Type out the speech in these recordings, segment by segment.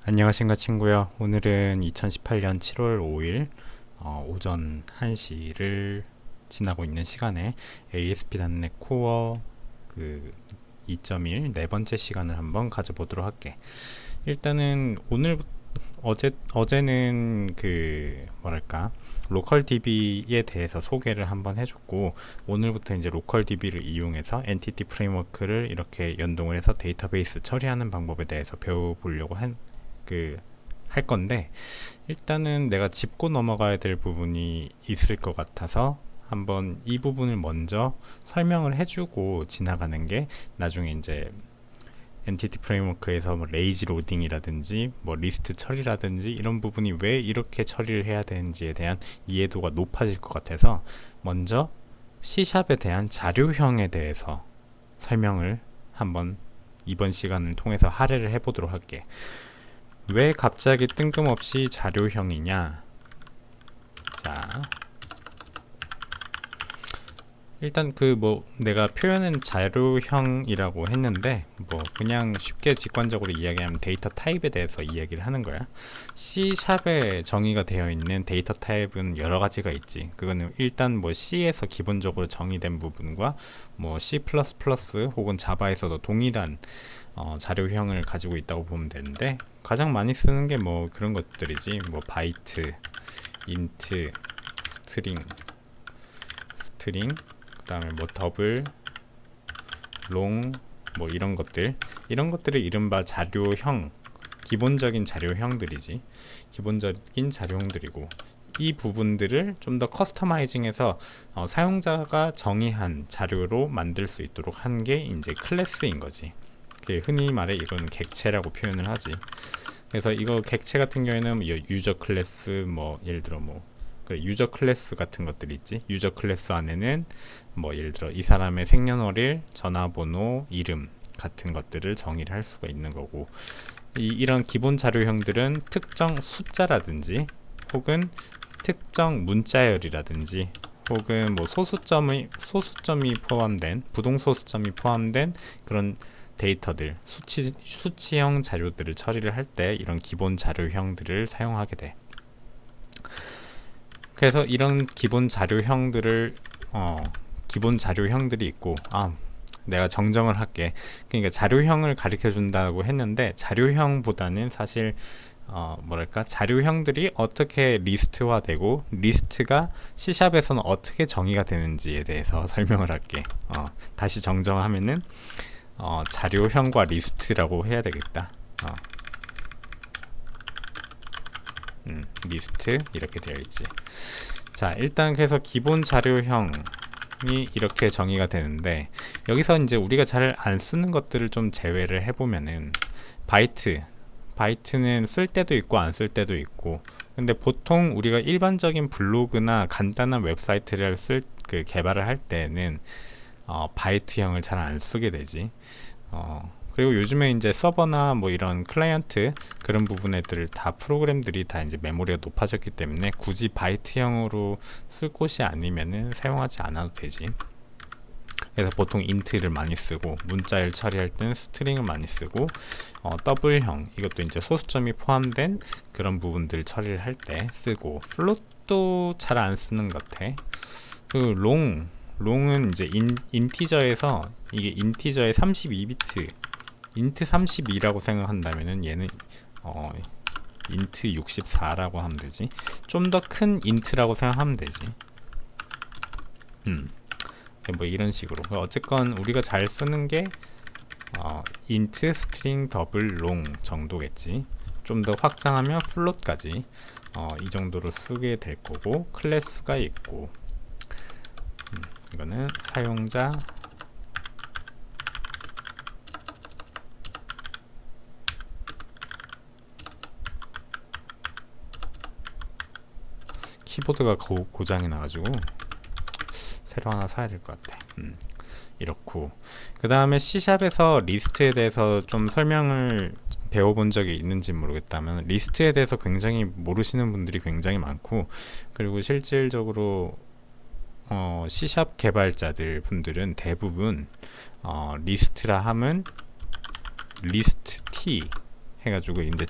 안녕하신가 친구요. 오늘은 2018년 7월 5일 오전 1시를 지나고 있는 시간에 ASP.NET 코어 그 2.1 네 번째 시간을 한번 가져보도록 할게. 일단은 어제는 그 뭐랄까 로컬 DB에 대해서 소개를 한번 해줬고, 오늘부터 이제 로컬 DB를 이용해서 엔티티 프레임워크를 이렇게 연동을 해서 데이터베이스 처리하는 방법에 대해서 배워보려고 할 건데, 일단은 내가 짚고 넘어가야 될 부분이 있을 것 같아서 한번 이 부분을 먼저 설명을 해주고 지나가는 게, 나중에 이제 엔티티 프레임워크에서 뭐 레이지 로딩이라든지 뭐 리스트 처리라든지 이런 부분이 왜 이렇게 처리를 해야 되는지에 대한 이해도가 높아질 것 같아서, 먼저 C샵에 대한 자료형에 대해서 설명을 한번 이번 시간을 통해서 할애를 해보도록 할게. 왜 갑자기 뜬금없이 자료형이냐? 자, 일단 내가 표현은 자료형이라고 했는데, 그냥 쉽게 직관적으로 이야기하면 데이터 타입에 대해서 이야기를 하는 거야. C샵에 정의가 되어 있는 데이터 타입은 여러 가지가 있지. 그거는 일단 C에서 기본적으로 정의된 부분과 C++ 혹은 자바에서도 동일한 자료형을 가지고 있다고 보면 되는데, 가장 많이 쓰는 게 그런 것들이지. 바이트, 인트, 스트링, 그 다음에 더블, 롱, 이런 것들을 이른바 자료형, 기본적인 자료형들이지. 기본적인 자료형들이고, 이 부분들을 좀 더 커스터마이징해서 사용자가 정의한 자료로 만들 수 있도록 한 게 이제 클래스인 거지. 흔히 말해 이거는 객체라고 표현을 하지. 그래서 이거 객체 같은 경우에는 유저 클래스, 예를 들어 그 유저 클래스 같은 것들이 있지. 유저 클래스 안에는 예를 들어 이 사람의 생년월일, 전화번호, 이름 같은 것들을 정의를 할 수가 있는 거고, 이런 기본 자료형들은 특정 숫자라든지 혹은 특정 문자열이라든지 혹은 소수점이 포함된, 부동 소수점이 포함된 그런 데이터들, 수치형 자료들을 처리를 할 때 이런 기본 자료형들을 사용하게 돼. 그래서 이런 기본 자료형들이 있고, 내가 정정을 할게. 그러니까 자료형을 가르쳐 준다고 했는데, 자료형보다는 사실 자료형들이 어떻게 리스트화되고 리스트가 C샵에서는 어떻게 정의가 되는지에 대해서 설명을 할게. 다시 정정하면은 자료형과 리스트라고 해야 되겠다. 리스트 이렇게 되어 있지. 자, 일단 그래서 기본 자료형이 이렇게 정의가 되는데, 여기서 이제 우리가 잘 안 쓰는 것들을 좀 제외를 해보면은, 바이트는 쓸 때도 있고 안 쓸 때도 있고, 근데 보통 우리가 일반적인 블로그나 간단한 웹사이트를 개발을 할 때는 바이트형을 잘 안 쓰게 되지. 그리고 요즘에 이제 서버나 이런 클라이언트 그런 부분들을 다 프로그램들이 다 이제 메모리가 높아졌기 때문에 굳이 바이트형으로 쓸 곳이 아니면은 사용하지 않아도 되지. 그래서 보통 인트를 많이 쓰고, 문자열 처리할 때는 스트링을 많이 쓰고, 더블형, 이것도 이제 소수점이 포함된 그런 부분들 처리를 할 때 쓰고, 플롯도 잘 안 쓰는 것 같아. 롱은 이제 인티저에서, 이게 인티저의 32비트, 인트 32라고 생각한다면은 얘는 인트 64라고 하면 되지. 좀 더 큰 인트라고 생각하면 되지. 이런 식으로. 어쨌건 우리가 잘 쓰는 게 인트, 스트링, 더블, 롱 정도겠지. 좀 더 확장하면 플롯까지 이 정도로 쓰게 될 거고, 클래스가 있고, 이거는 사용자, 키보드가 고장이 나가지고 새로 하나 사야 될 것 같아. 이렇고, 그 다음에 C샵에서 리스트에 대해서 좀 설명을 배워본 적이 있는지 모르겠다면, 리스트에 대해서 굉장히 모르시는 분들이 굉장히 많고, 그리고 실질적으로 C샵 개발자들 분들은 대부분 리스트라 함은 리스트 T 해가지고 이제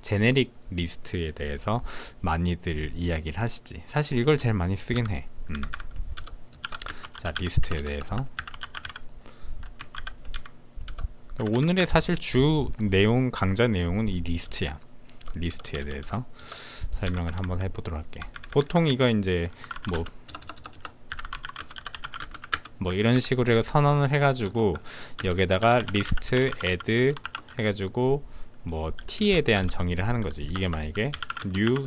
제네릭 리스트에 대해서 많이들 이야기를 하시지. 사실 이걸 제일 많이 쓰긴 해. 자, 리스트에 대해서 오늘의 사실 주 내용, 강좌 내용은 이 리스트야. 리스트에 대해서 설명을 한번 해보도록 할게. 보통 이거 이제 뭐 이런 식으로 선언을 해가지고 여기에다가 리스트 add 해가지고 뭐 t에 대한 정의를 하는 거지. 이게 만약에 new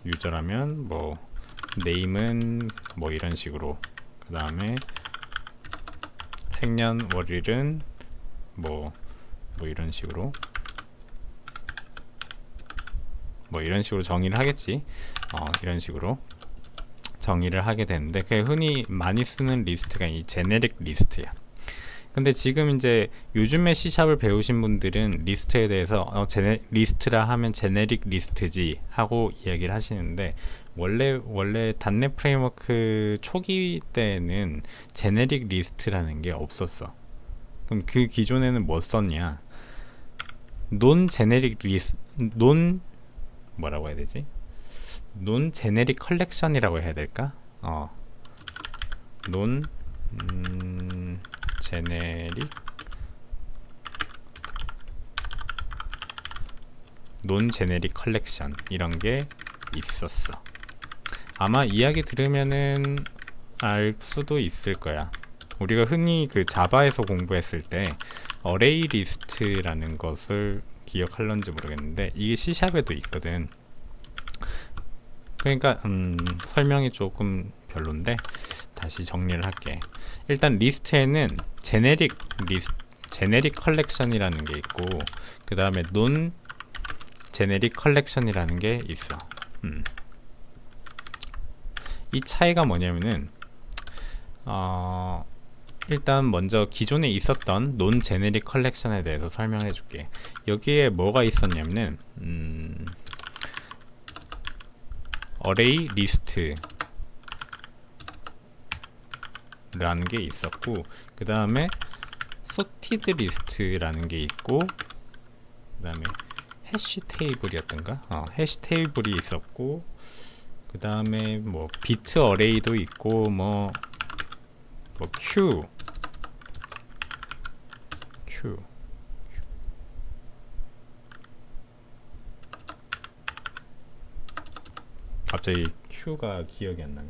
유저라면 뭐 name은 뭐 이런 식으로, 그 다음에 생년월일은 뭐 이런 식으로 정의를 하겠지. 이런 식으로 정의를 하게 되는데, 그게 흔히 많이 쓰는 리스트가 이 제네릭 리스트야. 근데 지금 이제 요즘에 C샵을 배우신 분들은 리스트에 대해서 리스트라 하면 제네릭 리스트지 하고 이야기를 하시는데, 원래 닷넷 프레임워크 초기 때는 제네릭 리스트라는 게 없었어. 그럼 그 기존에는 뭐 썼냐? 논 제네릭 리스트, 뭐라고 해야 되지? 논 제네릭 컬렉션이라고 해야 될까? 논 제네릭 컬렉션 이런 게 있었어. 아마 이야기 들으면은 알 수도 있을 거야. 우리가 흔히 그 자바에서 공부했을 때 어레이 리스트라는 것을 기억할런지 모르겠는데, 이게 C샵에도 있거든. 그러니까 설명이 조금 별론데 다시 정리를 할게. 일단 리스트에는 제네릭 컬렉션이라는 게 있고, 그 다음에 논 제네릭 컬렉션이라는 게 있어. 이 차이가 뭐냐면은 일단 먼저 기존에 있었던 논 제네릭 컬렉션에 대해서 설명해 줄게. 여기에 뭐가 있었냐면은 어레이 리스트 라는 게 있었고, 그 다음에 소티드 리스트라는 게 있고, 그 다음에 해시 테이블이었던가? 해시 테이블이 있었고, 그 다음에 뭐 비트 어레이도 있고, 뭐 q 갑자기 q가 기억이 안 나네.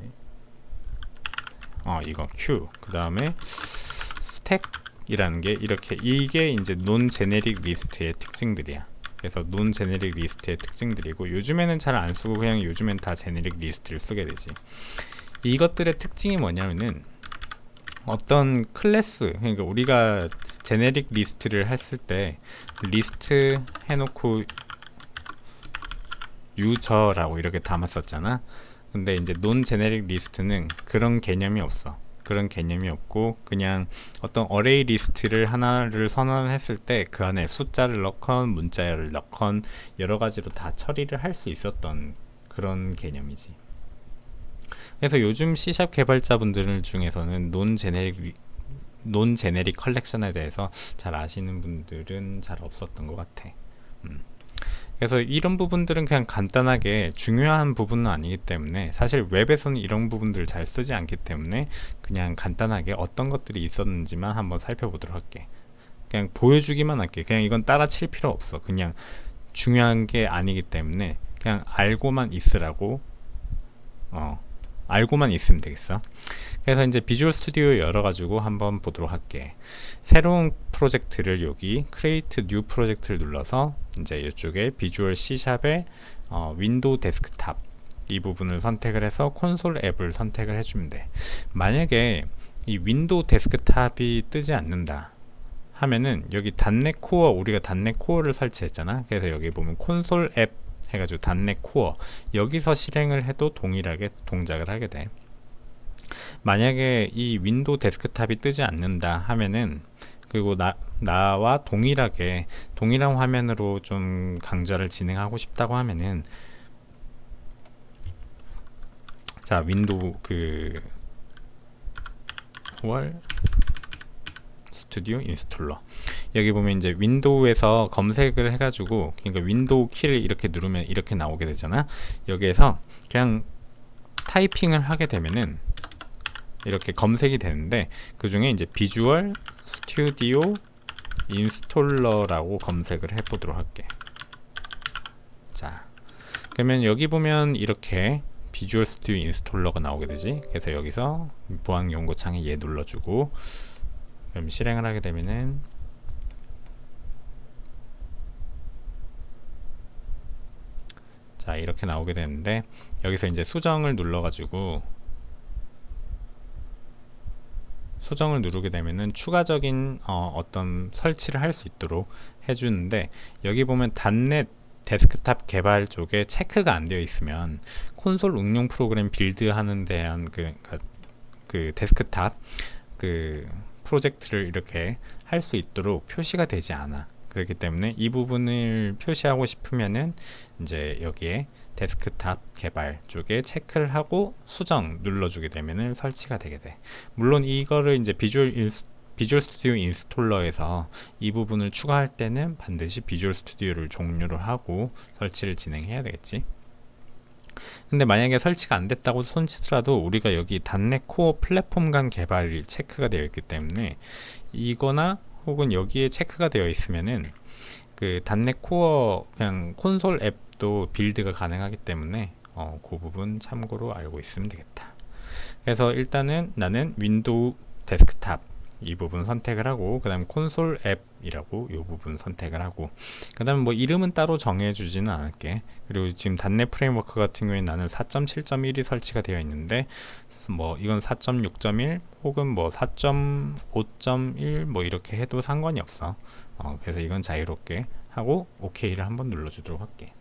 이거 q. 그 다음에 스택이라는 게 이렇게, 이게 이제 논 제네릭 리스트의 특징들이야. 그래서 논 제네릭 리스트의 특징들이고, 요즘에는 잘 안 쓰고 그냥 요즘엔 다 제네릭 리스트를 쓰게 되지. 이것들의 특징이 뭐냐면은 어떤 클래스, 그러니까 우리가 제네릭 리스트를 했을 때 리스트 해놓고 유저라고 이렇게 담았었잖아. 근데 이제 논 제네릭 리스트는 그런 개념이 없어. 그런 개념이 없고, 그냥 어떤 어레이 리스트를 하나를 선언했을 때 그 안에 숫자를 넣건 문자열을 넣건 여러 가지로 다 처리를 할 수 있었던 그런 개념이지. 그래서 요즘 C샵 개발자분들 중에서는 논 제네릭 컬렉션에 대해서 잘 아시는 분들은 잘 없었던 것 같아. 그래서 이런 부분들은 그냥 간단하게 중요한 부분은 아니기 때문에, 사실 웹에서는 이런 부분들을 잘 쓰지 않기 때문에 그냥 간단하게 어떤 것들이 있었는지만 한번 살펴보도록 할게. 그냥 보여주기만 할게. 그냥 이건 따라 칠 필요 없어. 그냥 중요한 게 아니기 때문에 그냥 알고만 있으라고, 알고만 있으면 되겠어. 그래서 이제 비주얼 스튜디오 열어가지고 한번 보도록 할게. 새로운 프로젝트를 여기 Create New 프로젝트를 눌러서 이제 이쪽에 비주얼 C샵의 윈도우 데스크탑 이 부분을 선택을 해서 콘솔 앱을 선택을 해주면 돼. 만약에 이 윈도우 데스크탑이 뜨지 않는다 하면은 여기 닷넷 코어, 우리가 닷넷 코어를 설치했잖아. 그래서 여기 보면 콘솔 앱 해가지고 닷넷 코어, 여기서 실행을 해도 동일하게 동작을 하게 돼. 만약에 이 윈도우 데스크탑이 뜨지 않는다 하면은, 그리고 나와 동일한 화면으로 좀 강좌를 진행하고 싶다고 하면은, 자, 윈도우 월 스튜디오 인스톨러, 여기 보면 이제 윈도우에서 검색을 해가지고, 그러니까 윈도우 키를 이렇게 누르면 이렇게 나오게 되잖아. 여기에서 그냥 타이핑을 하게 되면은 이렇게 검색이 되는데, 그 중에 이제 비주얼 스튜디오 인스톨러라고 검색을 해보도록 할게. 자, 그러면 여기 보면 이렇게 비주얼 스튜디오 인스톨러가 나오게 되지. 그래서 여기서 보안 연구창에 얘 눌러주고, 그럼 실행을 하게 되면은 자, 이렇게 나오게 되는데, 여기서 이제 수정을 눌러가지고 수정을 누르게 되면은 추가적인 어떤 설치를 할 수 있도록 해주는데, 여기 보면 .NET 데스크탑 개발 쪽에 체크가 안 되어 있으면 콘솔 응용 프로그램 빌드하는 대한 그 데스크탑 그 프로젝트를 이렇게 할 수 있도록 표시가 되지 않아. 그렇기 때문에 이 부분을 표시하고 싶으면은 이제 여기에 데스크탑 개발 쪽에 체크를 하고 수정 눌러주게 되면은 설치가 되게 돼. 물론 이거를 이제 비주얼 스튜디오 인스톨러에서 이 부분을 추가할 때는 반드시 비주얼 스튜디오를 종료를 하고 설치를 진행해야 되겠지. 근데 만약에 설치가 안 됐다고 손치더라도 우리가 여기 .NET 코어 플랫폼 간 개발이 체크가 되어 있기 때문에, 이거나 혹은 여기에 체크가 되어 있으면은 그 .NET 코어 그냥 콘솔 앱도 빌드가 가능하기 때문에 그 부분 참고로 알고 있으면 되겠다. 그래서 일단은 나는 윈도우 데스크탑 이 부분 선택을 하고, 그 다음에 콘솔 앱이라고 이 부분 선택을 하고, 그 다음에 뭐 이름은 따로 정해주지는 않을게. 그리고 지금 .NET 프레임워크 같은 경우에 나는 4.7.1이 설치가 되어 있는데, 뭐 이건 4.6.1 혹은 뭐 4.5.1 뭐 이렇게 해도 상관이 없어. 그래서 이건 자유롭게 하고 OK를 한번 눌러주도록 할게.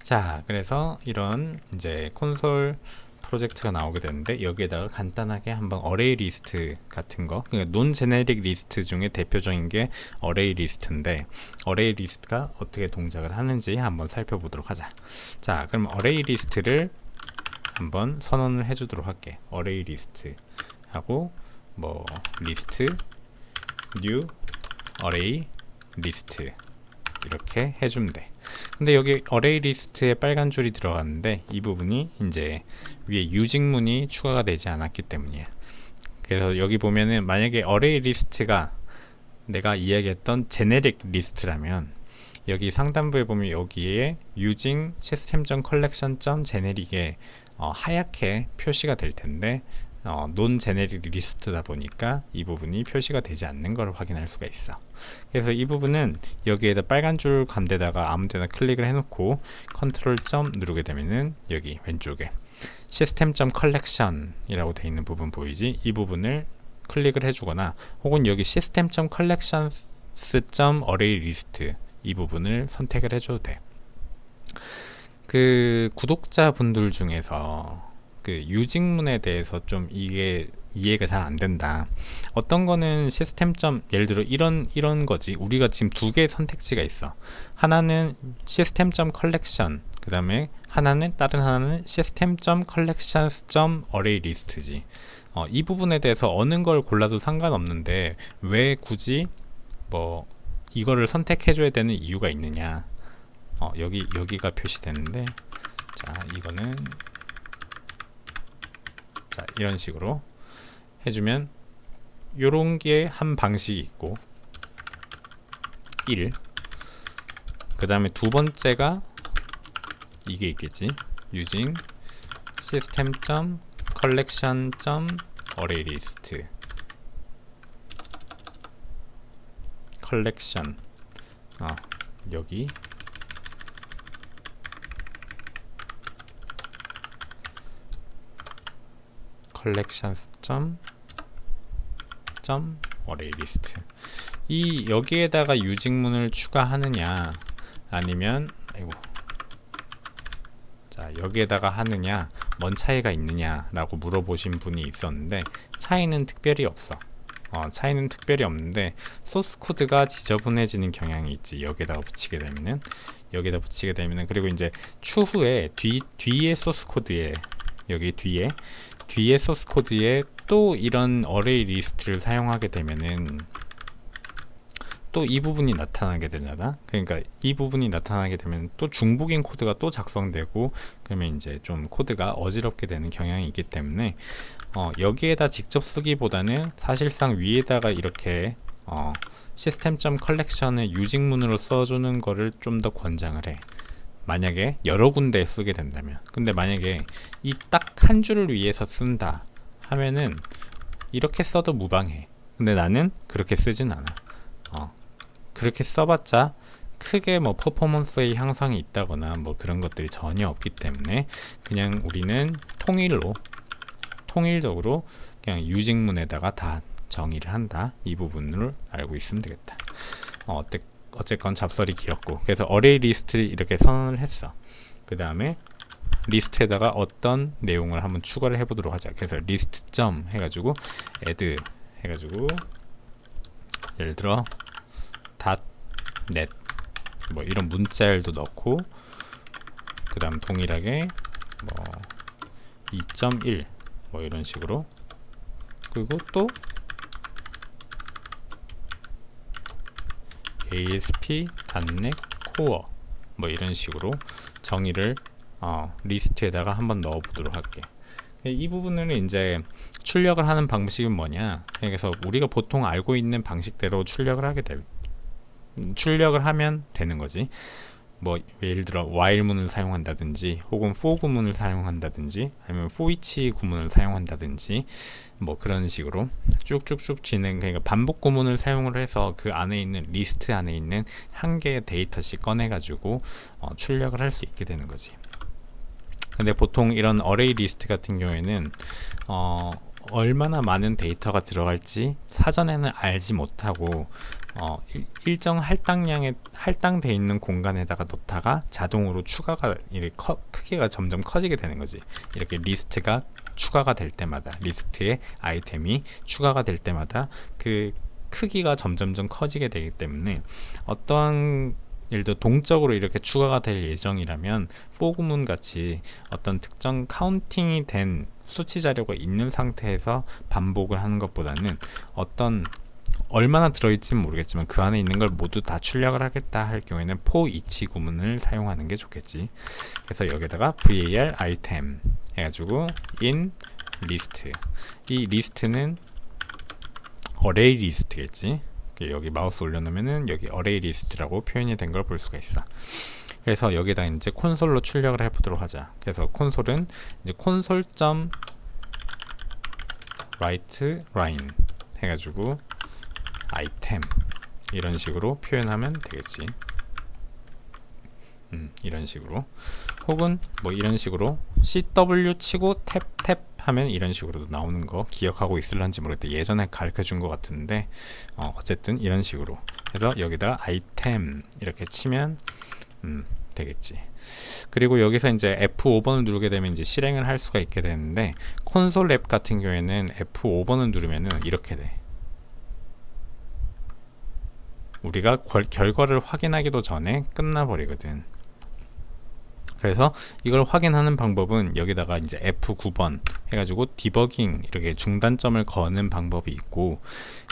자, 그래서 이런 이제 콘솔 프로젝트가 나오게 되는데, 여기에다가 간단하게 한번 어레이 리스트 같은 거, 그러니까 논 제네릭 리스트 중에 대표적인 게 어레이 리스트인데, 어레이 리스트가 어떻게 동작을 하는지 한번 살펴보도록 하자. 자, 그럼 어레이 리스트를 한번 선언을 해주도록 할게. 어레이 리스트 하고 뭐 리스트 뉴 어레이 리스트 이렇게 해주면 돼. 근데 여기 어레이 리스트에 빨간 줄이 들어갔는데, 이 부분이 이제 위에 유직문이 추가가 되지 않았기 때문이야. 그래서 여기 보면은 만약에 어레이 리스트가 내가 이야기했던 제네릭 리스트라면, 여기 상단부에 보면 여기에 using system.collection.generic에 하얗게 표시가 될 텐데, 논 제네릭 리스트다 보니까 이 부분이 표시가 되지 않는 걸 확인할 수가 있어. 그래서 이 부분은 여기에다 빨간 줄 간 데다가 아무데나 클릭을 해놓고 컨트롤 점 누르게 되면은 여기 왼쪽에 system.collection 이라고 되어 있는 부분 보이지? 이 부분을 클릭을 해주거나, 혹은 여기 system.collections.arraylist 이 부분을 선택을 해줘도 돼. 그 구독자분들 중에서 그 유직문에 대해서 좀 이게 이해가 잘 안 된다. 어떤 거는 예를 들어 이런 거지. 우리가 지금 두 개의 선택지가 있어. 하나는 system.collection, 그 다음에 다른 하나는 system.collections.arraylist지. 이 부분에 대해서 어느 걸 골라도 상관없는데 왜 굳이 뭐 이거를 선택해줘야 되는 이유가 있느냐. 여기가 표시되는데, 자, 이거는 자, 이런 식으로 해주면 요런 게 한 방식이 있고, 1. 그 다음에 두 번째가 이게 있겠지. using system.collection.arraylist collection 여기 collections.arraylist 이 여기에다가 유직문을 추가하느냐 아니면 자, 여기에다가 하느냐, 뭔 차이가 있느냐 라고 물어보신 분이 있었는데, 차이는 특별히 없어. 차이는 특별히 없는데 소스 코드가 지저분해지는 경향이 있지. 여기에다가 붙이게 되면은 그리고 이제 추후에 뒤에 소스 코드에 여기 뒤에 소스 코드에 또 이런 어레이 리스트를 사용하게 되면은 또 이 부분이 나타나게 되잖아. 그러니까 이 부분이 나타나게 되면 또 중복인 코드가 또 작성되고, 그러면 이제 좀 코드가 어지럽게 되는 경향이 있기 때문에 여기에다 직접 쓰기보다는 사실상 위에다가 이렇게 시스템.collection을 유직문으로 써주는 거를 좀 더 권장을 해. 만약에 여러 군데에 쓰게 된다면. 근데 만약에 이 딱 한 줄을 위해서 쓴다 하면은 이렇게 써도 무방해. 근데 나는 그렇게 쓰진 않아. 그렇게 써봤자 크게 뭐 퍼포먼스의 향상이 있다거나 뭐 그런 것들이 전혀 없기 때문에 그냥 우리는 통일적으로 그냥 유직문에다가 다 정의를 한다. 이 부분을 알고 있으면 되겠다. 어쨌건 잡설이 길었고, 그래서 어레이 리스트를 이렇게 선언을 했어. 그 다음에 리스트에다가 어떤 내용을 한번 추가를 해보도록 하자. 그래서 리스트 점 해가지고 add 해가지고 예를 들어 .net 뭐 이런 문자열도 넣고, 그 다음 동일하게 뭐 2.1 뭐 이런 식으로, 그리고 또 ASP.NET Core 뭐 이런 식으로 정의를 리스트에다가 한번 넣어 보도록 할게. 이 부분은 이제 출력을 하는 방식은 뭐냐, 그래서 우리가 보통 알고 있는 방식대로 출력을 하면 되는 거지. 뭐 예를 들어 while문을 사용한다든지 혹은 for 구문을 사용한다든지 아니면 for each 구문을 사용한다든지 뭐 그런 식으로 쭉쭉쭉 진행, 그러니까 반복 구문을 사용을 해서 그 안에 있는 리스트 안에 있는 한 개의 데이터씩 꺼내 가지고 출력을 할 수 있게 되는 거지. 근데 보통 이런 어레이 리스트 같은 경우에는 얼마나 많은 데이터가 들어갈지 사전에는 알지 못하고 일정 할당되어 있는 공간에다가 넣다가 자동으로 추가가 이렇게 크기가 점점 커지게 되는 거지. 이렇게 리스트가 추가가 될 때마다, 리스트에 아이템이 추가가 될 때마다 그 크기가 점점점 커지게 되기 때문에 어떠한 예를 들어 동적으로 이렇게 추가가 될 예정이라면 for 구문 같이 어떤 특정 카운팅이 된 수치 자료가 있는 상태에서 반복을 하는 것보다는 얼마나 들어있지는 모르겠지만 그 안에 있는 걸 모두 다 출력을 하겠다 할 경우에는 for each 구문을 사용하는 게 좋겠지. 그래서 여기다가 var item 해가지고 in list, 이 리스트는 어레이 리스트겠지. 여기 마우스 올려놓으면은 여기 어레이 리스트라고 표현이 된 걸 볼 수가 있어. 그래서 여기다 이제 콘솔로 출력을 해보도록 하자. 그래서 콘솔은 이제 console.write line 해가지고 item 이런 식으로 표현하면 되겠지. 이런 식으로, 혹은 뭐 이런 식으로 CW 치고 탭 하면 이런 식으로도 나오는 거 기억하고 있을런지 모르겠다. 예전에 가르쳐 준 것 같은데 어쨌든 이런 식으로 해서 여기다가 item 이렇게 치면 되겠지. 그리고 여기서 이제 F5번을 누르게 되면 이제 실행을 할 수가 있게 되는데, 콘솔 앱 같은 경우에는 F5번을 누르면은 이렇게 돼. 우리가 결과를 확인하기도 전에 끝나버리거든. 그래서 이걸 확인하는 방법은 여기다가 이제 F9번 해가지고 디버깅 이렇게 중단점을 거는 방법이 있고,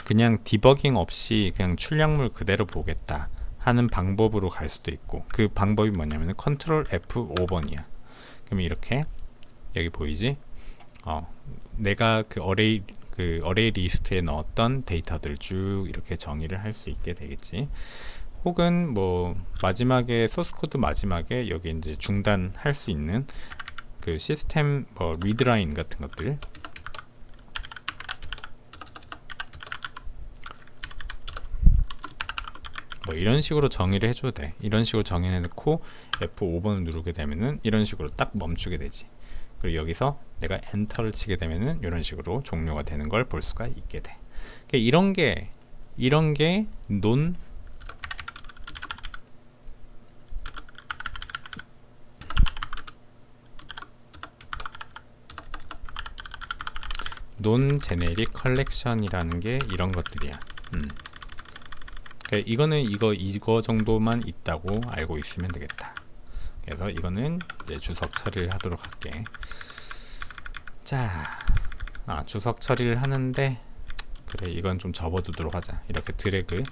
그냥 디버깅 없이 그냥 출력물 그대로 보겠다 하는 방법으로 갈 수도 있고, 그 방법이 뭐냐면 컨트롤 F5번이야. 그럼 이렇게 여기 보이지? 내가 그 어레이 리스트에 넣었던 데이터들 쭉 이렇게 정의를 할 수 있게 되겠지. 혹은 뭐 마지막에 소스 코드 마지막에 여기 이제 중단할 수 있는 그 시스템 뭐 리드라인 같은 것들, 뭐 이런 식으로 정의를 해줘도 돼. 이런 식으로 정의해놓고 F5번을 누르게 되면은 이런 식으로 딱 멈추게 되지. 그리고 여기서 내가 엔터를 치게 되면은 이런 식으로 종료가 되는 걸 볼 수가 있게 돼. 이런 게 논 제네릭 컬렉션이라는 게 이런 것들이야. 이거는 이거 정도만 있다고 알고 있으면 되겠다. 그래서 이거는 이제 주석 처리를 하도록 할게. 자, 주석 처리를 하는데, 그래 이건 좀 접어두도록 하자. 이렇게 드래그,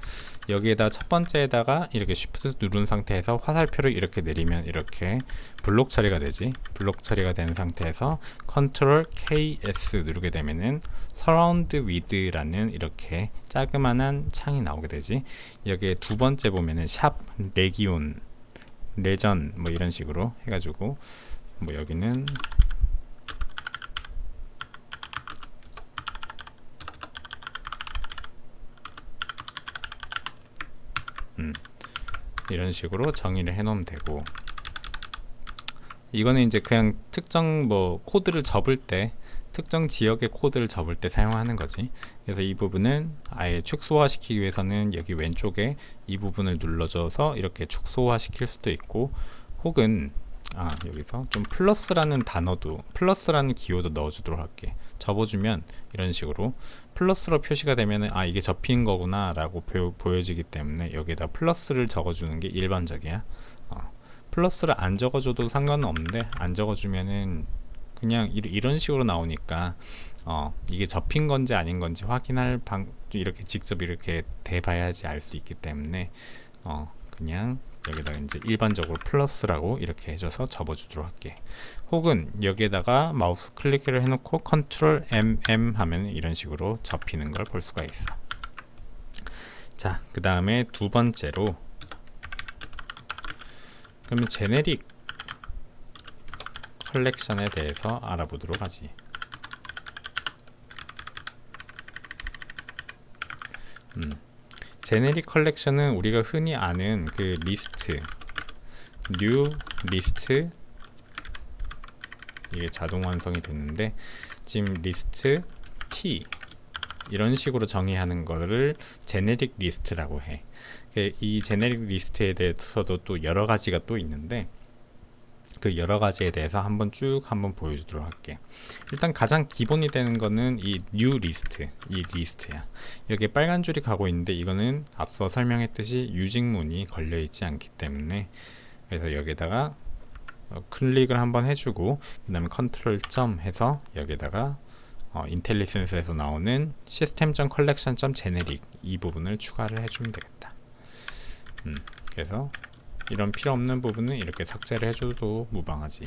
여기에다 첫 번째에다가 이렇게 쉬프트 누른 상태에서 화살표를 이렇게 내리면 이렇게 블록 처리가 되지. 블록 처리가 된 상태에서 컨트롤 KS 누르게 되면은 서라운드 위드라는 이렇게 자그만한 창이 나오게 되지. 여기에 두 번째 보면은 샵 레기온 레전 뭐 이런 식으로 해가지고, 뭐 여기는 이런 식으로 정의를 해 놓으면 되고, 이거는 이제 그냥 특정 뭐 코드를 접을 때, 특정 지역의 코드를 접을 때 사용하는 거지. 그래서 이 부분은 아예 축소화 시키기 위해서는 여기 왼쪽에 이 부분을 눌러줘서 이렇게 축소화 시킬 수도 있고, 혹은 여기서 좀 플러스라는 단어도, 플러스라는 기호도 넣어주도록 할게. 접어주면 이런 식으로 플러스로 표시가 되면은 이게 접힌 거구나 라고 보여지기 때문에 여기에다 플러스를 적어주는 게 일반적이야. 플러스를 안 적어줘도 상관은 없는데, 안 적어주면은 그냥 이런 식으로 나오니까 이게 접힌 건지 아닌 건지 확인할 이렇게 직접 이렇게 대봐야지 알 수 있기 때문에 그냥 여기다가 이제 일반적으로 플러스라고 이렇게 해줘서 접어주도록 할게. 혹은 여기에다가 마우스 클릭을 해놓고 컨트롤 MM 하면 이런 식으로 접히는 걸 볼 수가 있어. 자, 그 다음에 두 번째로, 그러면 제네릭 컬렉션에 대해서 알아보도록 하지. 제네릭 컬렉션은 우리가 흔히 아는 그 리스트, 뉴 리스트, 이게 자동 완성이 됐는데, 지금 리스트 T 이런 식으로 정의하는 거를 제네릭 리스트라고 해. 이 제네릭 리스트에 대해서도 또 여러 가지가 또 있는데, 그 여러 가지에 대해서 한번 보여주도록 할게. 일단 가장 기본이 되는 거는 이 new 리스트, 이 리스트야. 여기에 빨간 줄이 가고 있는데, 이거는 앞서 설명했듯이 유직문이 걸려 있지 않기 때문에, 그래서 여기다가 클릭을 한번 해주고, 그 다음에 컨트롤 점 해서 여기다가 인텔리센스에서 나오는 system.collection.generic 이 부분을 추가를 해주면 되겠다. 그래서 이런 필요 없는 부분은 이렇게 삭제를 해줘도 무방하지.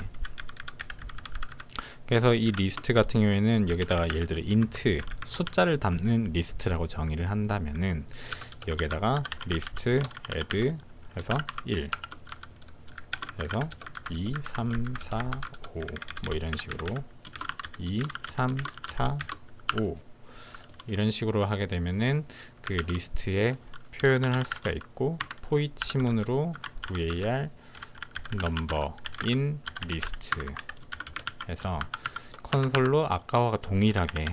그래서 이 리스트 같은 경우에는 여기다가 예를 들어 int 숫자를 담는 리스트라고 정의를 한다면은, 여기다가 리스트 add 해서 1 해서 2, 3, 4, 5 뭐 이런 식으로 2, 3, 4, 5 이런 식으로 하게 되면은 그 리스트에 표현을 할 수가 있고, 포이 치문으로 var number in list 해서 콘솔로 아까와 동일하게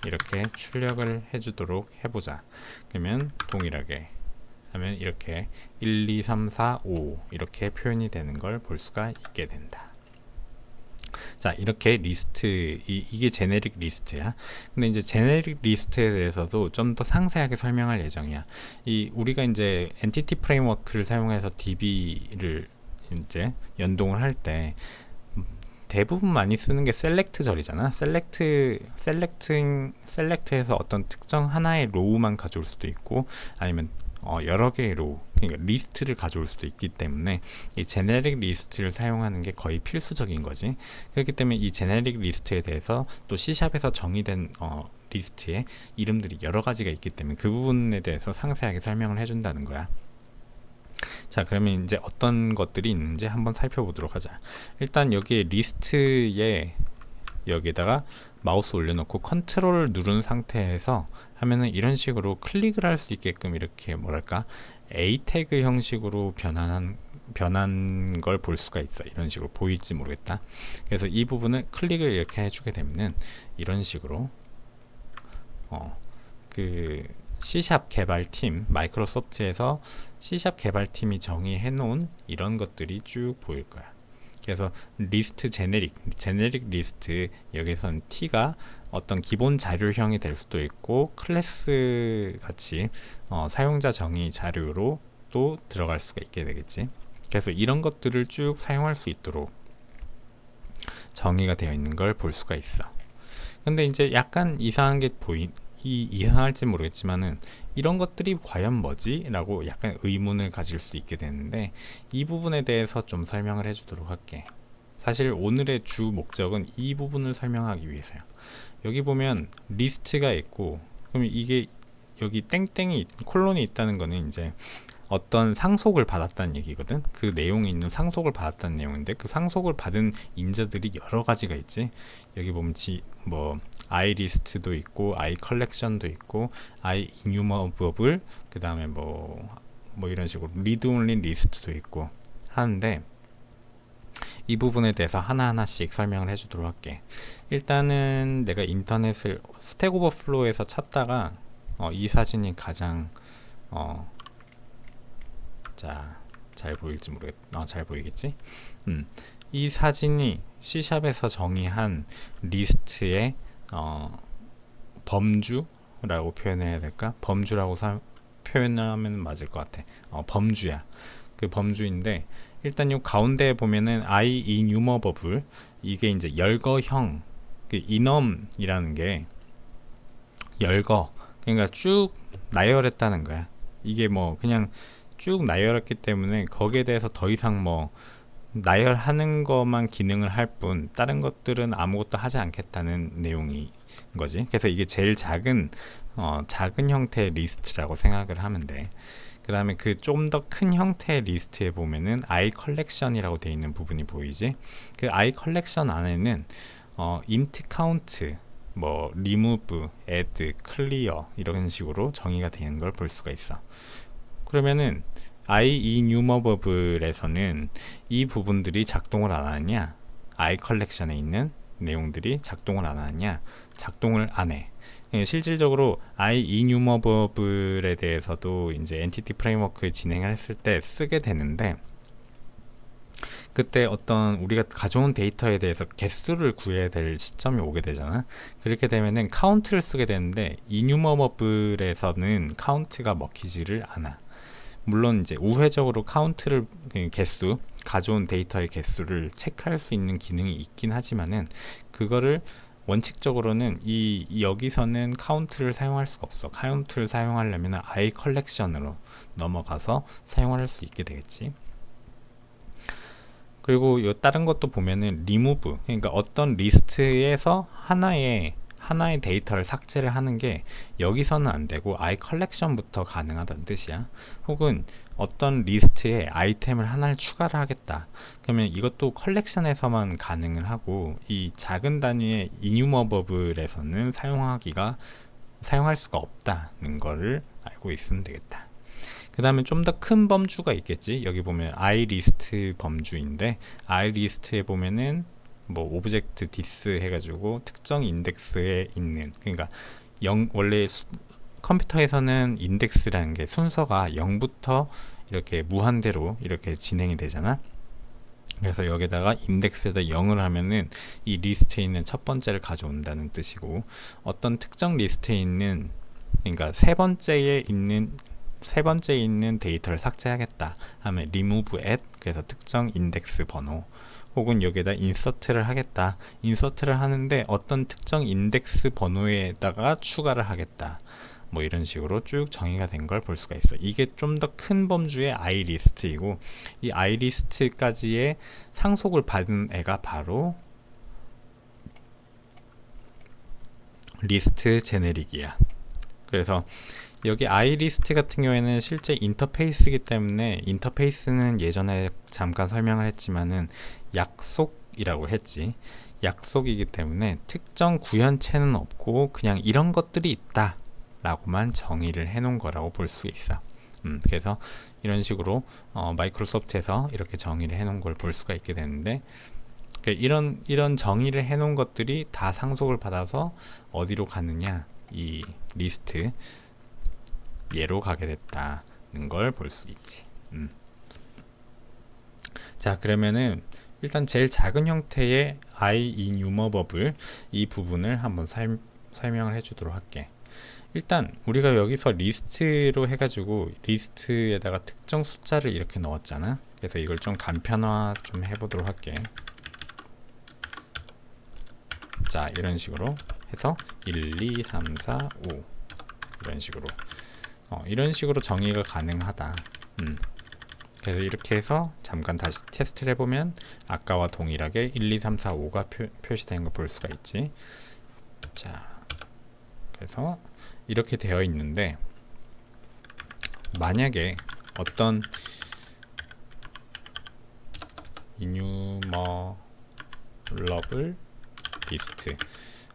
이렇게 출력을 해주도록 해보자. 그러면 동일하게 하면 이렇게 1, 2, 3, 4, 5 이렇게 표현이 되는 걸 볼 수가 있게 된다. 자, 이렇게 리스트, 이게 제네릭 리스트야. 근데 이제 제네릭 리스트에 대해서도 좀 더 상세하게 설명할 예정이야. 우리가 이제 엔티티 프레임워크를 사용해서 DB를 이제 연동을 할 때 대부분 많이 쓰는 게 셀렉트절이잖아. 셀렉트에서 어떤 특정 하나의 로우만 가져올 수도 있고, 아니면 여러 개의 로우, 그러니까 리스트를 가져올 수도 있기 때문에 이 제네릭 리스트를 사용하는 게 거의 필수적인 거지. 그렇기 때문에 이 제네릭 리스트에 대해서 또 C샵에서 정의된 리스트에 이름들이 여러 가지가 있기 때문에 그 부분에 대해서 상세하게 설명을 해준다는 거야. 자, 그러면 이제 어떤 것들이 있는지 한번 살펴보도록 하자. 일단 여기 리스트에 여기에다가 마우스 올려놓고 컨트롤을 누른 상태에서 하면은 이런 식으로 클릭을 할 수 있게끔 이렇게 뭐랄까 A 태그 형식으로 변한 걸 볼 수가 있어. 이런 식으로 보일지 모르겠다. 그래서 이 부분을 클릭을 이렇게 해주게 되면은 이런 식으로 그 C샵 개발팀, 마이크로소프트에서 C샵 개발팀이 정의해 놓은 이런 것들이 쭉 보일 거야. 그래서 리스트 제네릭 리스트, 여기선 T가 어떤 기본 자료형이 될 수도 있고, 클래스 같이 사용자 정의 자료로 또 들어갈 수가 있게 되겠지. 그래서 이런 것들을 쭉 사용할 수 있도록 정의가 되어 있는 걸 볼 수가 있어. 근데 이제 약간 이상한 게 이상할지 모르겠지만은 이런 것들이 과연 뭐지? 라고 약간 의문을 가질 수 있게 되는데, 이 부분에 대해서 좀 설명을 해주도록 할게. 사실 오늘의 주 목적은 이 부분을 설명하기 위해서요. 여기 보면 리스트가 있고, 그럼 이게 여기 땡땡이 콜론이 있다는 거는 이제 어떤 상속을 받았다는 얘기거든. 그 내용이 있는 상속을 받았다는 내용인데, 그 상속을 받은 인자들이 여러 가지가 있지. 여기 보면 뭐 아이 리스트도 있고, 아이 컬렉션도 있고, 아이 이뉴머버블, 그 다음에 뭐 이런 식으로 리드 온리 리스트도 있고 하는데, 이 부분에 대해서 하나하나씩 설명을 해주도록 할게. 일단은 내가 인터넷을 스택 오버플로우에서 찾다가 이 사진이 가장 자, 잘 보일지 모르겠. 잘 보이겠지? 이 사진이 C샵에서 정의한 리스트의 범주라고 표현을 해야 될까? 범주라고 표현하면 맞을 것 같아. 범주야. 그 범주인데, 일단 요 가운데에 보면은 I enumerable, 이게 이제 열거형, 그 enum이라는 게 열거, 그러니까 쭉 나열했다는 거야. 이게 뭐 그냥 쭉 나열했기 때문에 거기에 대해서 더 이상 뭐 나열하는 것만 기능을 할 뿐 다른 것들은 아무것도 하지 않겠다는 내용인 거지. 그래서 이게 제일 작은 형태의 리스트라고 생각을 하면 돼. 그 다음에 그 좀 더 큰 형태의 리스트에 보면은 I 컬렉션이라고 되어 있는 부분이 보이지. 그 I 컬렉션 안에는 int count, 뭐 remove, add, clear 이런 식으로 정의가 되는 걸 볼 수가 있어. 그러면은 I enumerable에서는 이 부분들이 작동을 안 하느냐, I 컬렉션에 있는 내용들이 작동을 안 하느냐, 작동을 안 해. 실질적으로 I enumerable에 대해서도 이제 엔티티 프레임워크 진행을 했을 때 쓰게 되는데, 그때 어떤 우리가 가져온 데이터에 대해서 개수를 구해야 될 시점이 오게 되잖아. 그렇게 되면은 카운트를 쓰게 되는데, enumerable에서는 카운트가 먹히지를 않아. 물론 이제 우회적으로 카운트를, 개수, 가져온 데이터의 개수를 체크할 수 있는 기능이 있긴 하지만은, 그거를 원칙적으로는 여기서는 카운트를 사용할 수가 없어. 카운트를 사용하려면 I 컬렉션으로 넘어가서 사용할 수 있게 되겠지. 그리고 다른 것도 보면은 remove, 그러니까 어떤 리스트에서 하나의 데이터를 삭제를 하는 게 여기서는 안 되고 I 컬렉션부터 가능하다는 뜻이야. 혹은 어떤 리스트에 아이템을 하나를 추가를 하겠다. 그러면 이것도 컬렉션에서만 가능을 하고, 이 작은 단위의 enumerable에서는 사용할 수가 없다는 거를 알고 있으면 되겠다. 그 다음에 좀 더 큰 범주가 있겠지. 여기 보면 iList 범주인데, iList에 보면은 뭐 오브젝트 디스 해가지고 특정 인덱스에 있는, 그러니까 원래 컴퓨터에서는 인덱스라는 게 순서가 0부터 이렇게 무한대로 이렇게 진행이 되잖아. 그래서 여기다가 인덱스에다 0을 하면은 이 리스트에 있는 첫 번째를 가져온다는 뜻이고, 어떤 특정 리스트에 있는, 그러니까 세 번째에 있는 데이터를 삭제하겠다 하면 remove at, 그래서 특정 인덱스 번호, 혹은 여기에다 인서트를 하겠다. 인서트를 하는데 어떤 특정 인덱스 번호에다가 추가를 하겠다. 뭐 이런 식으로 쭉 정의가 된 걸 볼 수가 있어. 이게 좀 더 큰 범주의 iList이고, 이 iList까지의 상속을 받은 애가 바로 리스트 제네릭이야. 그래서 여기 iList 같은 경우에는 실제 인터페이스이기 때문에, 인터페이스는 예전에 잠깐 설명을 했지만은 약속이라고 했지. 약속이기 때문에 특정 구현체는 없고 그냥 이런 것들이 있다 라고만 정의를 해 놓은 거라고 볼 수 있어. 그래서 이런 식으로 마이크로소프트에서 이렇게 정의를 해 놓은 걸 볼 수가 있게 되는데, 이런 정의를 해 놓은 것들이 다 상속을 받아서 어디로 가느냐, 이 리스트 얘로 가게 됐다는 걸 볼 수 있지. 자, 그러면은 일단 제일 작은 형태의 I enumerable 이 부분을 한번 설명을 해주도록 할게. 일단 우리가 여기서 리스트로 해가지고 리스트에다가 특정 숫자를 이렇게 넣었잖아. 그래서 이걸 좀 간편화 좀 해보도록 할게. 자, 이런 식으로 해서 1, 2, 3, 4, 5 이런 식으로 정의가 가능하다. 그래서 이렇게 해서 잠깐 다시 테스트를 해보면 아까와 동일하게 1, 2, 3, 4, 5가 표시된 걸 볼 수가 있지. 자, 그래서 이렇게 되어 있는데 만약에 어떤 enumerable 리스트,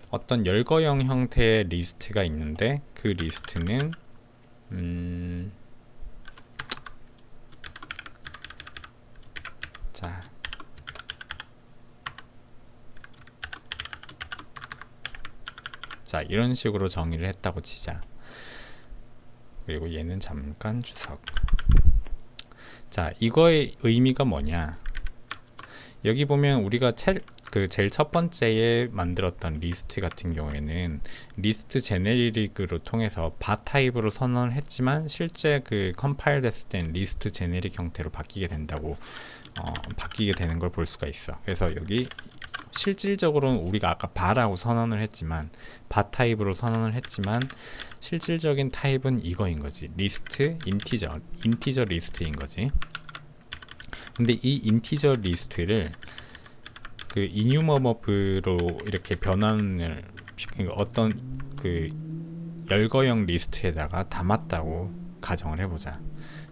어떤 열거형 형태의 리스트가 있는데 그 리스트는 자 이런 식으로 정의를 했다고 치자. 그리고 얘는 잠깐 주석. 자, 이거의 의미가 뭐냐? 여기 보면 우리가 제일 첫 번째에 만들었던 리스트 같은 경우에는 리스트 제네릭으로 통해서 바 타입으로 선언을 했지만 실제 그 컴파일 됐을 땐 리스트 제네릭 형태로 바뀌게 된다고 바뀌게 되는 걸 볼 수가 있어. 그래서 여기 실질적으로는 우리가 아까 바라고 선언을 했지만 바 타입으로 선언을 했지만 실질적인 타입은 이거인 거지. 리스트 인티저 리스트인 거지. 근데 이 인티저 리스트를 그 enumerable로 이렇게 변환을, 그러니까 어떤 그 열거형 리스트에다가 담았다고 가정을 해보자.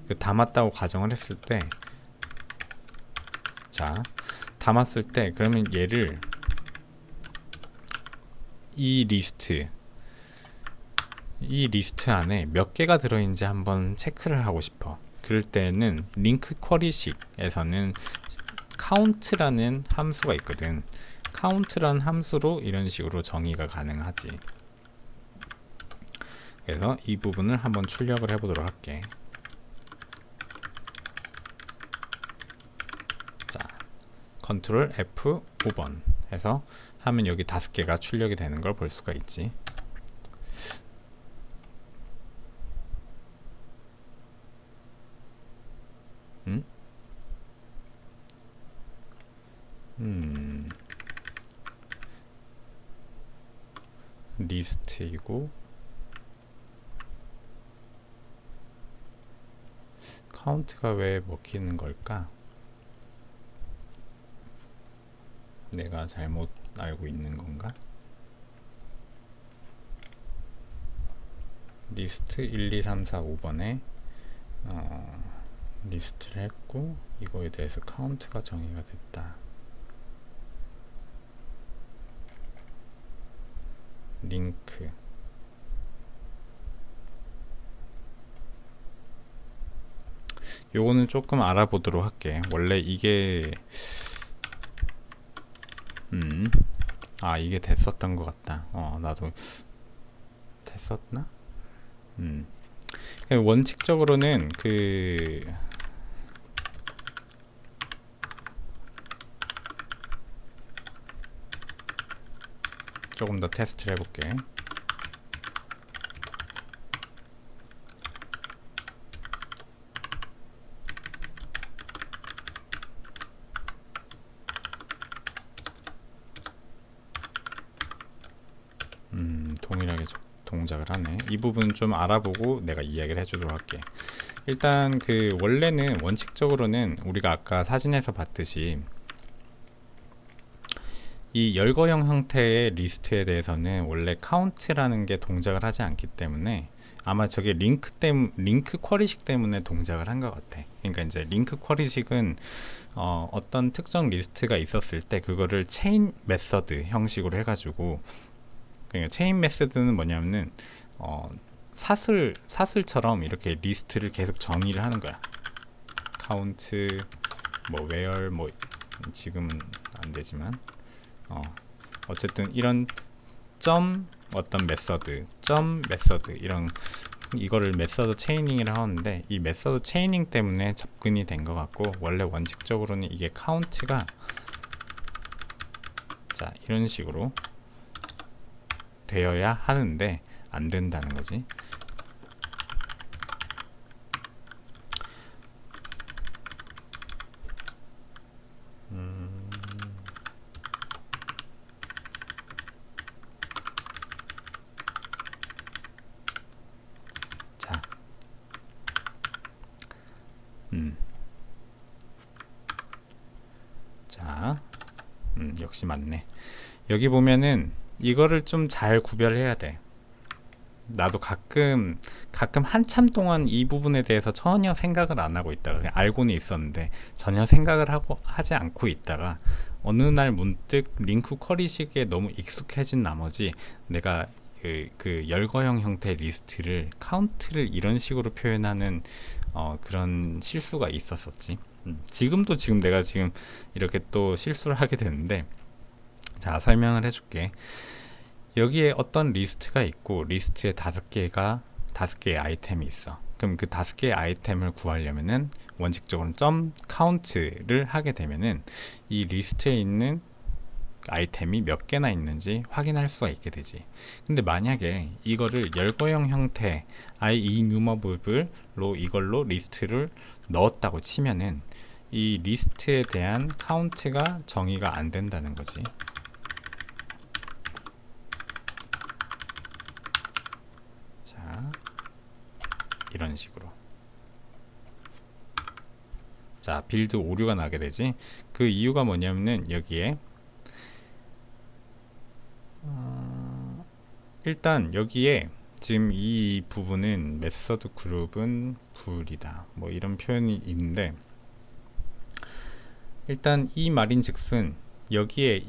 그 담았다고 가정을 했을 때, 자, 담았을 때 그러면 얘를 이 리스트 안에 몇 개가 들어있는지 한번 체크를 하고 싶어. 그럴 때는 링크 쿼리식에서는 count라는 함수가 있거든. count라는 함수로 이런 식으로 정의가 가능하지. 그래서 이 부분을 한번 출력을 해보도록 할게. 자, 컨트롤 F 5번 해서 하면 여기 5개가 출력이 되는 걸 볼 수가 있지. 리스트이고 카운트가 왜 먹히는 걸까? 내가 잘못 알고 있는 건가? 리스트 1, 2, 3, 4, 5번에 리스트를 했고 이거에 대해서 카운트가 정의가 됐다. 링크 요거는 조금 알아보도록 할게. 원래 이게 이게 됐었던 것 같다. 나도 됐었나? 원칙적으로는 조금 더 테스트를 해볼게. 동일하게 동작을 하네. 이 부분 좀 알아보고 내가 이야기를 해주도록 할게. 일단 원래는 원칙적으로는 우리가 아까 사진에서 봤듯이 이 열거형 형태의 리스트에 대해서는 원래 count라는 게 동작을 하지 않기 때문에 아마 저게 링크 쿼리식 때문에 동작을 한 것 같아. 그러니까 이제 링크 쿼리식은 어떤 특정 리스트가 있었을 때 그거를 체인 메서드 형식으로 해가지고, 그러니까 체인 메서드는 뭐냐면은 사슬처럼 이렇게 리스트를 계속 정의를 하는 거야. count 뭐 where 뭐 지금은 안 되지만 어쨌든 이런 어떤 메서드 이거를 메서드 체이닝이라고 하는데, 이 메서드 체이닝 때문에 접근이 된 것 같고, 원래 원칙적으로는 이게 카운트가 자 이런 식으로 되어야 하는데 안 된다는 거지. 자, 역시 맞네. 여기 보면은 이거를 좀 잘 구별해야 돼. 나도 가끔 한참 동안 이 부분에 대해서 전혀 생각을 안 하고 있다가 그냥 알고는 있었는데 전혀 생각을 하지 않고 있다가 어느 날 문득 링크 쿼리식에 너무 익숙해진 나머지 내가 그 열거형 형태의 리스트를 카운트를 이런 식으로 표현하는 그런 실수가 있었었지. 지금 내가 지금 이렇게 또 실수를 하게 되는데, 자, 설명을 해줄게. 여기에 어떤 리스트가 있고 리스트에 5개의 아이템이 있어. 그럼 그 5개의 아이템을 구하려면은 원칙적으로 점 카운트를 하게 되면은 이 리스트에 있는 아이템이 몇 개나 있는지 확인할 수가 있게 되지. 근데 만약에 이거를 열거형 형태 enumable로 이걸로 리스트를 넣었다고 치면은 이 리스트에 대한 카운트가 정의가 안 된다는 거지. 이런 식으로. 자, 빌드 오류가 나게 되지. 그 이유가 뭐냐면은 여기에 일단 여기에 지금 이 부분은 메서드 그룹은 불이다 뭐 이런 표현이 있는데, 일단 이 말인즉슨 여기에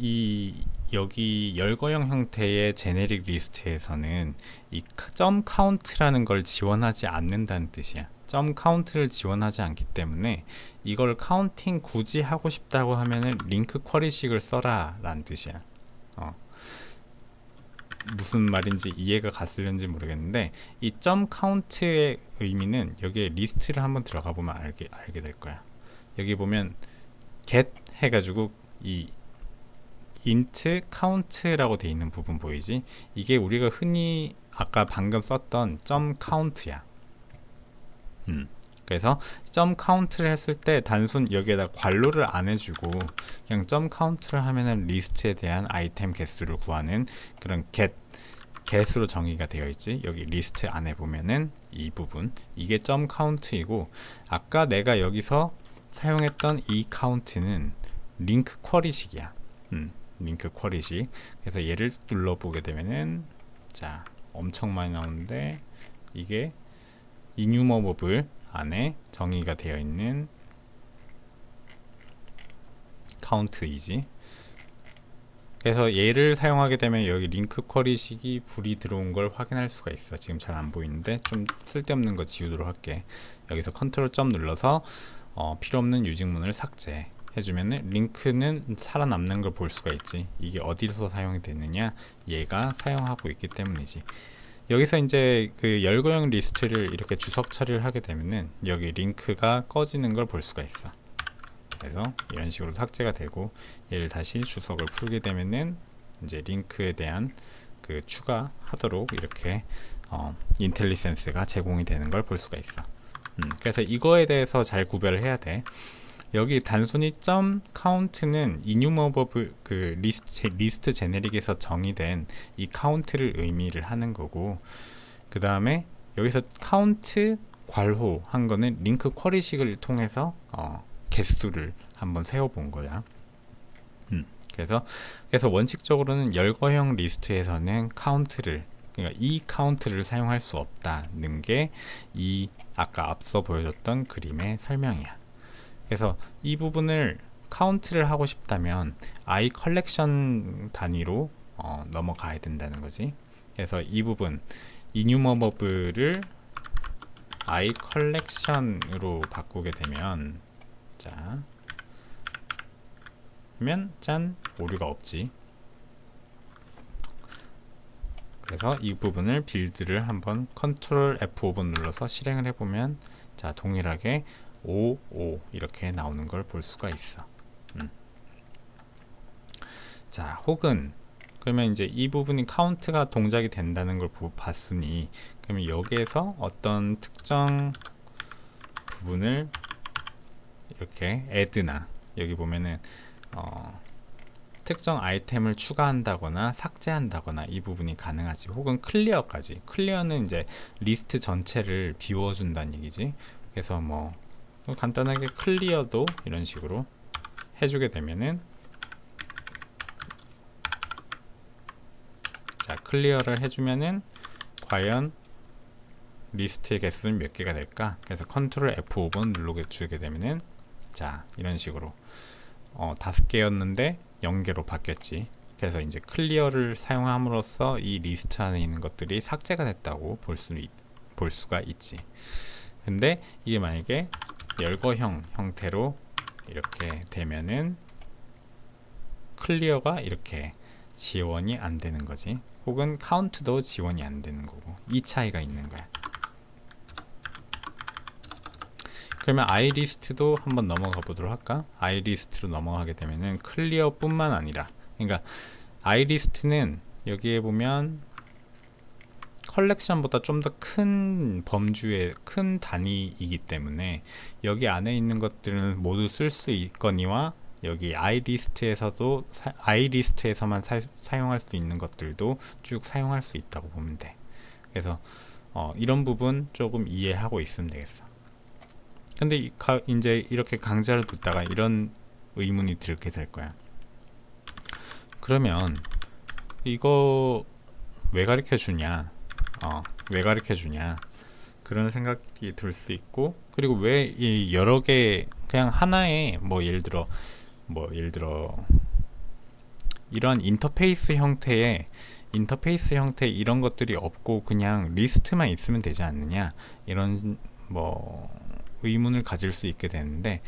여기 열거형 형태의 제네릭 리스트에서는 이 점 카운트라는 걸 지원하지 않는다는 뜻이야. 점 카운트를 지원하지 않기 때문에 이걸 카운팅 굳이 하고 싶다고 하면은 링크 쿼리식을 써라 라는 뜻이야. 무슨 말인지 이해가 갔을는지 모르겠는데, 이 점 카운트의 의미는 여기에 리스트를 한번 들어가 보면 알게 될 거야. 여기 보면 get 해가지고 이 int count라고 돼 있는 부분 보이지? 이게 우리가 흔히 아까 방금 썼던 점 카운트야. 그래서 점 카운트를 했을 때 단순 여기에다 괄호를 안 해주고 그냥 점 카운트를 하면은 리스트에 대한 아이템 개수를 구하는 그런 get으로 정의가 되어 있지. 여기 리스트 안에 보면은 이 부분, 이게 점 카운트이고, 아까 내가 여기서 사용했던 이 카운트는 링크 쿼리식이야. 링크 쿼리식. 그래서 얘를 눌러보게 되면은, 자, 엄청 많이 나오는데 이게 enumable 안에 정의가 되어 있는 카운트이지. 그래서 얘를 사용하게 되면 여기 링크 쿼리식이 불이 들어온 걸 확인할 수가 있어. 지금 잘 안 보이는데 좀 쓸데없는 거 지우도록 할게. 여기서 컨트롤 점 눌러서 필요 없는 유직문을 삭제 해주면은 링크는 살아남는 걸 볼 수가 있지. 이게 어디서 사용이 되느냐, 얘가 사용하고 있기 때문이지. 여기서 이제 그 열거형 리스트를 이렇게 주석 처리를 하게 되면은 여기 링크가 꺼지는 걸 볼 수가 있어. 그래서 이런 식으로 삭제가 되고, 얘를 다시 주석을 풀게 되면은 이제 링크에 대한 그 추가하도록 이렇게 인텔리센스가 제공이 되는 걸 볼 수가 있어. 그래서 이거에 대해서 잘 구별을 해야 돼. 여기 단순히 점 카운트는 enumable 그 리스트 제네릭에서 정의된 이 카운트를 의미를 하는 거고, 그 다음에 여기서 카운트 괄호 한 거는 링크 쿼리식을 통해서 개수를 한번 세워본 거야. 그래서 원칙적으로는 열거형 리스트에서는 카운트를, 그러니까 이 카운트를 사용할 수 없다는 게 이 아까 앞서 보여줬던 그림의 설명이야. 그래서 이 부분을 카운트를 하고 싶다면 i 컬렉션 단위로 넘어가야 된다는 거지. 그래서 이 부분 enumable을 i 컬렉션으로 바꾸게 되면, 자, 그러면 짠, 오류가 없지. 그래서 이 부분을 빌드를 한번 컨트롤 F5번 눌러서 실행을 해보면, 자, 동일하게 5, 5 이렇게 나오는 걸 볼 수가 있어. 자, 혹은 그러면 이제 이 부분이 카운트가 동작이 된다는 걸 봤으니, 그러면 여기에서 어떤 특정 부분을 이렇게 add나, 여기 보면은 특정 아이템을 추가한다거나 삭제한다거나 이 부분이 가능하지. 혹은 클리어까지. 클리어는 이제 리스트 전체를 비워준다는 얘기지. 그래서 뭐 간단하게 클리어도 이런 식으로 해주게 되면은, 자 클리어를 해주면은 과연 리스트의 개수는 몇 개가 될까? 그래서 컨트롤 F5번 누르게 되면은, 자 이런 식으로 5개였는데 0개로 바뀌었지. 그래서 이제 클리어를 사용함으로써 이 리스트 안에 있는 것들이 삭제가 됐다고 볼 수가 있지. 근데 이게 만약에 열거형 형태로 이렇게 되면은 클리어가 이렇게 지원이 안 되는 거지. 혹은 카운트도 지원이 안 되는 거고, 이 차이가 있는 거야. 그러면 iList도 한번 넘어가 보도록 할까? iList로 넘어가게 되면은 클리어 뿐만 아니라, 그러니까 iList는 여기에 보면 컬렉션보다 좀 더 큰 범주의 큰 단위이기 때문에 여기 안에 있는 것들은 모두 쓸 수 있거니와 여기 iList에서만 사용할 수 있는 것들도 쭉 사용할 수 있다고 보면 돼. 그래서 이런 부분 조금 이해하고 있으면 되겠어. 근데 이제 이렇게 강좌를 듣다가 이런 의문이 들게 될 거야. 그러면 이거 왜 가르쳐 주냐? 왜 가르쳐 주냐? 그런 생각이 들 수 있고, 그리고 왜 이 여러 개 그냥 하나의 예를 들어 이런 인터페이스 형태 이런 것들이 없고 그냥 리스트만 있으면 되지 않느냐, 이런 의문을 가질 수 있게 되는데,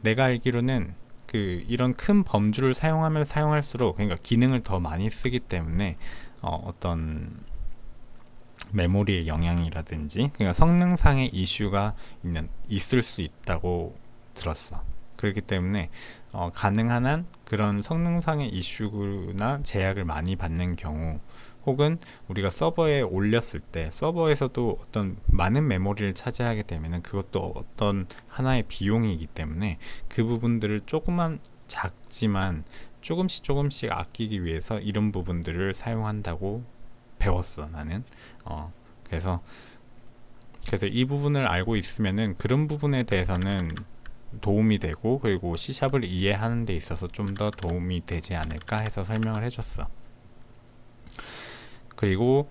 내가 알기로는 이런 큰 범주를 사용하면 사용할수록, 그러니까 기능을 더 많이 쓰기 때문에 어떤 메모리의 영향이라든지, 그러니까 성능상의 이슈가 있을 수 있다고 들었어. 그렇기 때문에 가능한 한 그런 성능상의 이슈나 제약을 많이 받는 경우, 혹은 우리가 서버에 올렸을 때 서버에서도 어떤 많은 메모리를 차지하게 되면 그것도 어떤 하나의 비용이기 때문에 그 부분들을 조금만 작지만 조금씩 아끼기 위해서 이런 부분들을 사용한다고 배웠어, 나는. 그래서 이 부분을 알고 있으면은 그런 부분에 대해서는 도움이 되고, 그리고 C샵을 이해하는 데 있어서 좀 더 도움이 되지 않을까 해서 설명을 해줬어. 그리고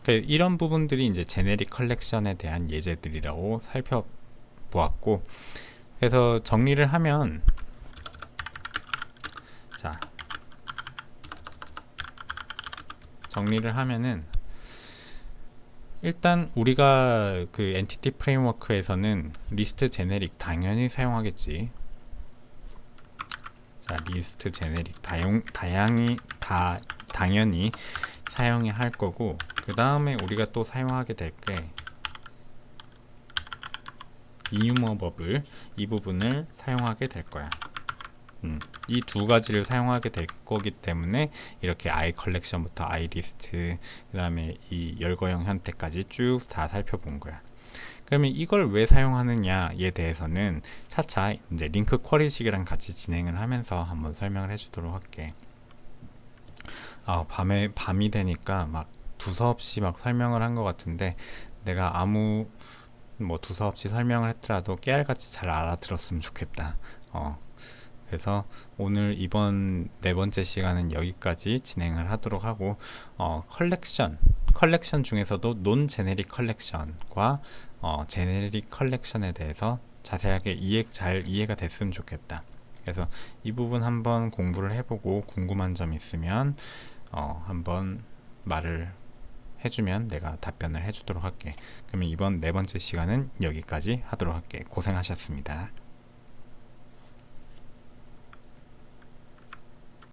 이런 부분들이 이제 제네릭 컬렉션에 대한 예제들이라고 살펴보았고, 그래서 정리를 하면, 자 정리를 하면은, 일단 우리가 엔티티 프레임워크에서는 리스트 제네릭 당연히 사용하겠지. 자, 리스트 제네릭 당연히 사용해야 할 거고, 그 다음에 우리가 또 사용하게 될 게 이뉴머버블, 이 부분을 사용하게 될 거야. 이 두 가지를 사용하게 될 거기 때문에 이렇게 iCollection부터 iList, 그 다음에 이 열거형 형태까지 쭉 다 살펴본 거야. 그러면 이걸 왜 사용하느냐에 대해서는 차차 이제 링크 쿼리식이랑 같이 진행을 하면서 한번 설명을 해주도록 할게. 밤이 되니까 막 두서없이 막 설명을 한 것 같은데, 내가 아무 두서없이 설명을 했더라도 깨알같이 잘 알아들었으면 좋겠다. 그래서 오늘 이번 4번째 시간은 여기까지 진행을 하도록 하고, 컬렉션 중에서도 논 제네릭 컬렉션과 제네릭 컬렉션에 대해서 자세하게 잘 이해가 됐으면 좋겠다. 그래서 이 부분 한번 공부를 해보고 궁금한 점 있으면 한번 말을 해주면 내가 답변을 해주도록 할게. 그러면 이번 4번째 시간은 여기까지 하도록 할게. 고생하셨습니다.